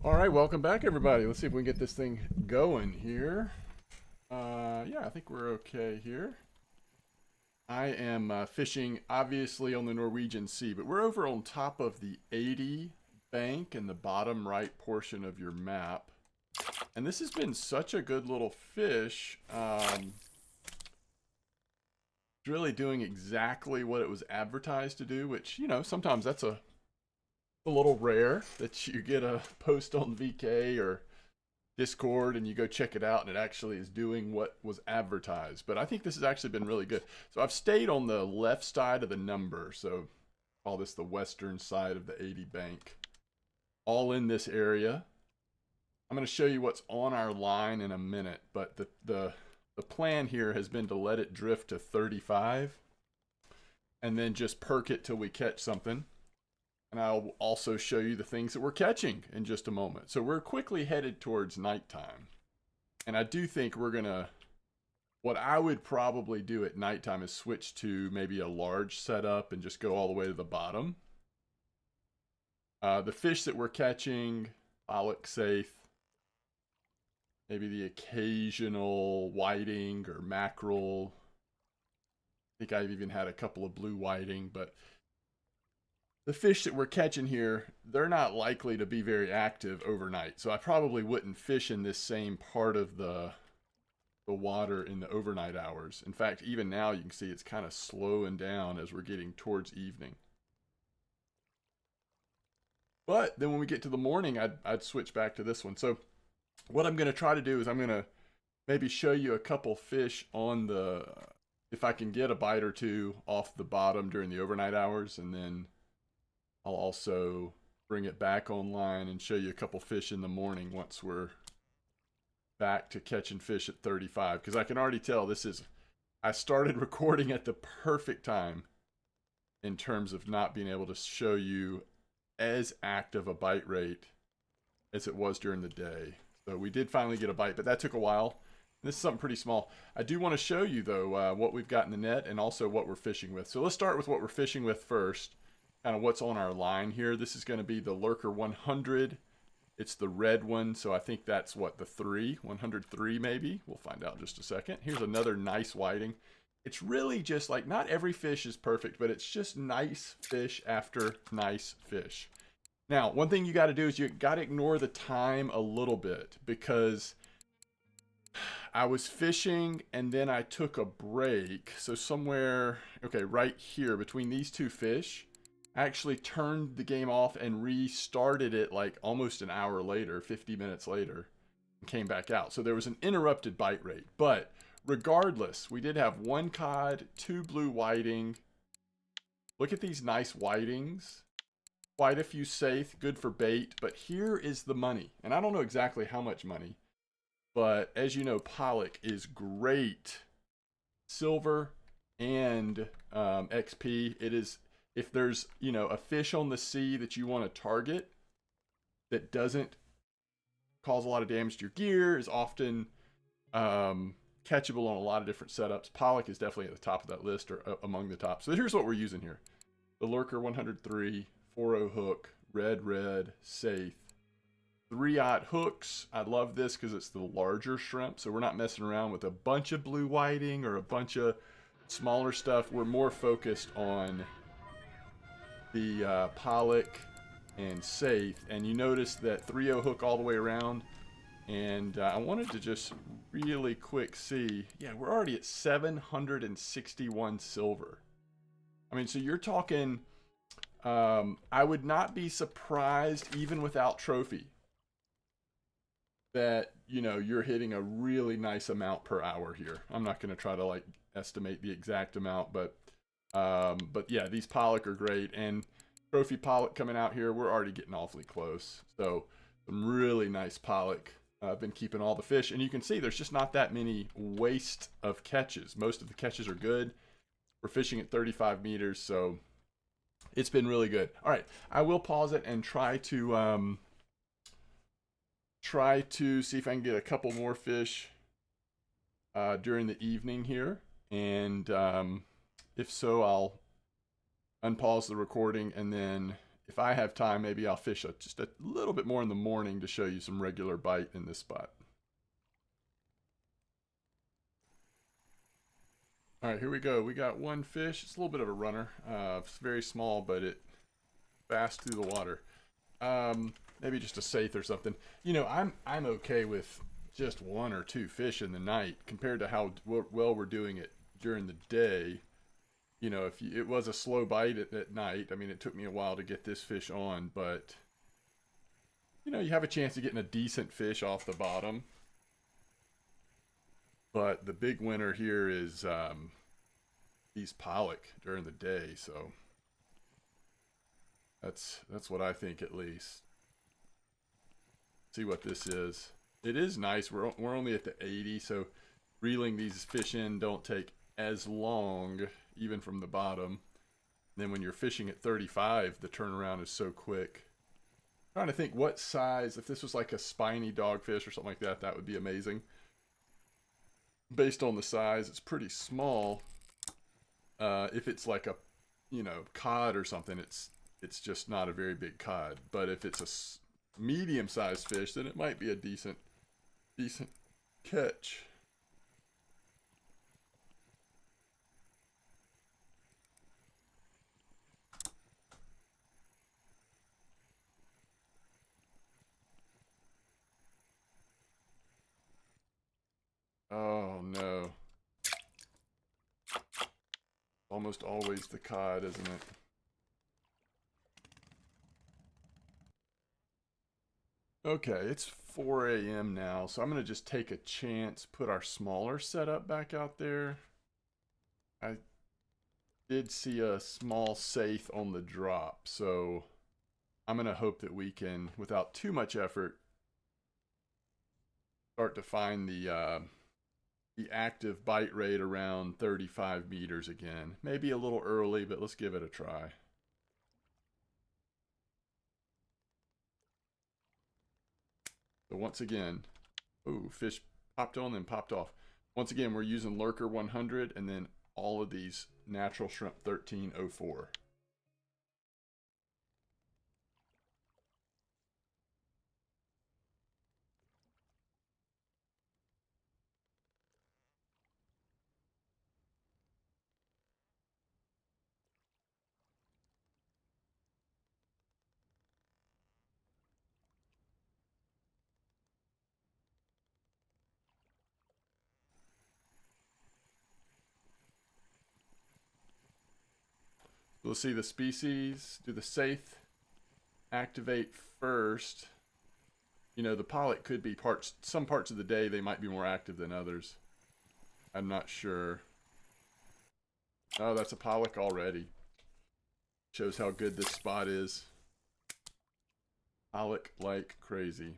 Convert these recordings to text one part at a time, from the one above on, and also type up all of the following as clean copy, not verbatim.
All right, welcome back, everybody. Let's see if we can get this thing going here. Yeah, I think we're okay here. I am fishing, obviously, on the Norwegian Sea, but we're over on top of the 80 bank in the bottom right portion of your map. And this has been such a good little fish. It's really doing exactly what it was advertised to do, which, sometimes that's a little rare that you get a post on VK or Discord and you go check it out and it actually is doing what was advertised. But I think this has actually been really good. So I've stayed on the left side of the number. So call this the western side of the 80 bank. All in this area. I'm going to show you what's on our line in a minute, but the plan here has been to let it drift to 35 and then just perk it till we catch something. And I'll also show you the things that we're catching in just a moment. So we're quickly headed towards nighttime. And I do think we're going to, what I would probably do at nighttime is switch to maybe a large setup and just go all the way to the bottom. The fish that we're catching, Pollock, safe, maybe the occasional whiting or mackerel. I think I've even had a couple of blue whiting, but the fish that we're catching here, they're not likely to be very active overnight. So I probably wouldn't fish in this same part of the water in the overnight hours. In fact, even now you can see it's kind of slowing down as we're getting towards evening. But then when we get to the morning, I'd switch back to this one. So what I'm going to try to do is I'm going to maybe show you a couple fish on the, if I can get a bite or two off the bottom during the overnight hours, and then I'll also bring it back online and show you a couple fish in the morning once we're back to catching fish at 35. Because I can already tell I started recording at the perfect time in terms of not being able to show you as active a bite rate as it was during the day. So we did finally get a bite, but that took a while. This is something pretty small. I do want to show you, though, what we've got in the net and also what we're fishing with. So let's start with what we're fishing with first. Kind of what's on our line here. This is going to be the Lurker 100. It's the red one, so I think that's what, the 103 maybe. We'll find out in just a second. Here's another nice whiting. It's really just like, not every fish is perfect, but it's just nice fish after nice fish. Now, one thing you got to do is you got to ignore the time a little bit, because I was fishing and then I took a break. So somewhere, okay, right here between these two fish, I actually turned the game off and restarted it like almost an hour later, 50 minutes later, and came back out. So there was an interrupted bite rate. But regardless, we did have one cod, two blue whiting. Look at these nice whitings. Quite a few saith, good for bait. But here is the money. And I don't know exactly how much money, but as you know, Pollock is great silver and XP. It is, if there's, a fish on the sea that you want to target that doesn't cause a lot of damage to your gear, is often catchable on a lot of different setups, Pollock is definitely at the top of that list, or among the top. So here's what we're using here. The Lurker 103, 4.0 hook, red, saith. 3/0 hooks. I love this because it's the larger shrimp, so we're not messing around with a bunch of blue whiting or a bunch of smaller stuff. We're more focused on the Pollock and saith, and you notice that 3.0 hook all the way around. And I wanted to just really quick see, yeah, we're already at 761 silver. I mean, so you're talking, I would not be surprised, even without trophy, that, you're hitting a really nice amount per hour here. I'm not going to try to estimate the exact amount, but yeah, these Pollock are great. And trophy Pollock coming out here, we're already getting awfully close. So some really nice Pollock. I've been keeping all the fish, and you can see there's just not that many waste of catches. Most of the catches are good. We're fishing at 35 meters, so it's been really good. All right, I will pause it and try to see if I can get a couple more fish during the evening here, and if so, I'll unpause the recording and then if I have time, maybe I'll fish just a little bit more in the morning to show you some regular bite in this spot. All right, here we go. We got one fish. It's a little bit of a runner. It's very small, but it fast through the water. Maybe just a saithe or something. You know, I'm okay with just one or two fish in the night compared to how well we're doing it during the day. You know, if it was a slow bite at night, I mean, it took me a while to get this fish on, but you know, you have a chance of getting a decent fish off the bottom. But the big winner here is these pollock during the day, so that's what I think at least. See what this is. It is nice. We're only at the 80, so reeling these fish in don't take as long, even from the bottom. And then when you're fishing at 35, the turnaround is so quick. I'm trying to think what size. If this was like a spiny dogfish or something like that, that would be amazing. Based on the size, it's pretty small. If it's like a, you know, cod or something, it's just not a very big cod. But if it's a medium-sized fish, then it might be a decent catch. Oh no. Almost always the cod, isn't it? Okay, it's 4 a.m. now, so I'm going to just take a chance, put our smaller setup back out there. I did see a small saithe on the drop, so I'm going to hope that we can, without too much effort, start to find the active bite rate around 35 meters again. Maybe a little early, but let's give it a try. So once again, ooh, fish popped on and popped off. Once again, we're using Lurker 100 and then all of these Natural Shrimp 1304. We'll see the species, do the saithe activate first. You know, the pollock could be some parts of the day they might be more active than others. I'm not sure. Oh, that's a pollock already. Shows how good this spot is. Pollock like crazy.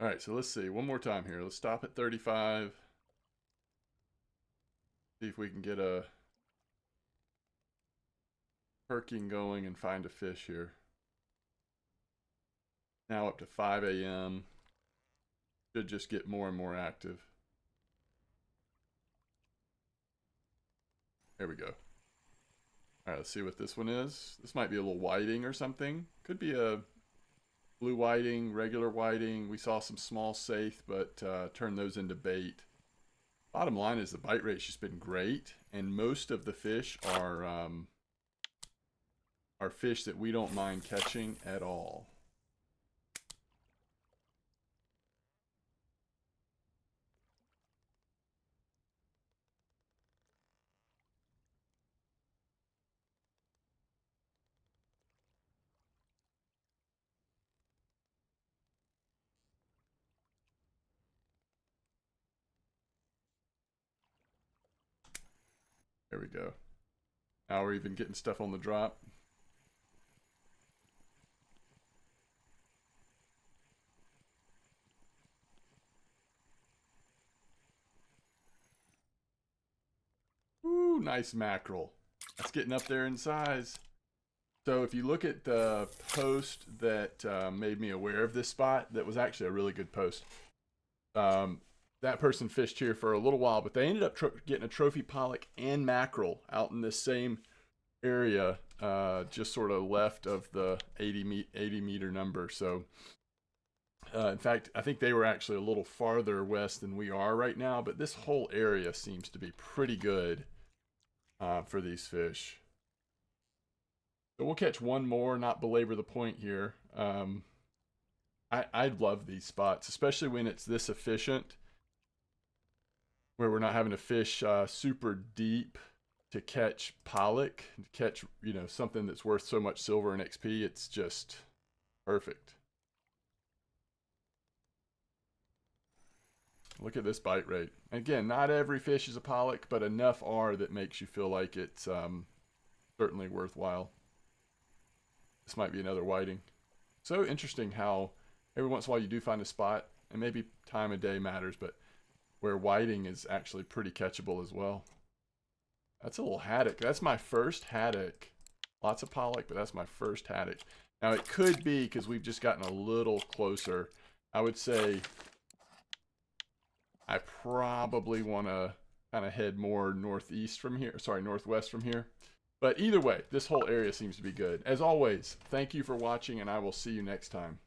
All right, so let's see. One more time here. Let's stop at 35. See if we can get a perking going and find a fish here. Now up to 5 a.m. Should just get more and more active. There we go. All right, let's see what this one is. This might be a little whiting or something. Could be a blue whiting, regular whiting. We saw some small saithe, but turned those into bait. Bottom line is the bite rate's just been great, and most of the fish are fish that we don't mind catching at all. There we go. Now we're even getting stuff on the drop. Ooh, nice mackerel. That's getting up there in size. So if you look at the post that made me aware of this spot, that was actually a really good post. That person fished here for a little while, but they ended up getting a trophy pollock and mackerel out in this same area, just sort of left of the 80 meter number. So in fact, I think they were actually a little farther west than we are right now, but this whole area seems to be pretty good for these fish. So we'll catch one more, not belabor the point here. I love these spots, especially when it's this efficient, where we're not having to fish super deep to catch pollock, to catch, you know, something that's worth so much silver and XP. It's just perfect. Look at this bite rate. Again, not every fish is a pollock, but enough are that makes you feel like it's certainly worthwhile. This might be another whiting. So interesting how every once in a while you do find a spot, and maybe time of day matters, but where whiting is actually pretty catchable as well. That's a little haddock. That's my first haddock. Lots of pollock, but that's my first haddock. Now it could be because we've just gotten a little closer. I would say I probably want to kind of head more northeast from here. Sorry, northwest from here. But either way, this whole area seems to be good. As always, thank you for watching, and I will see you next time.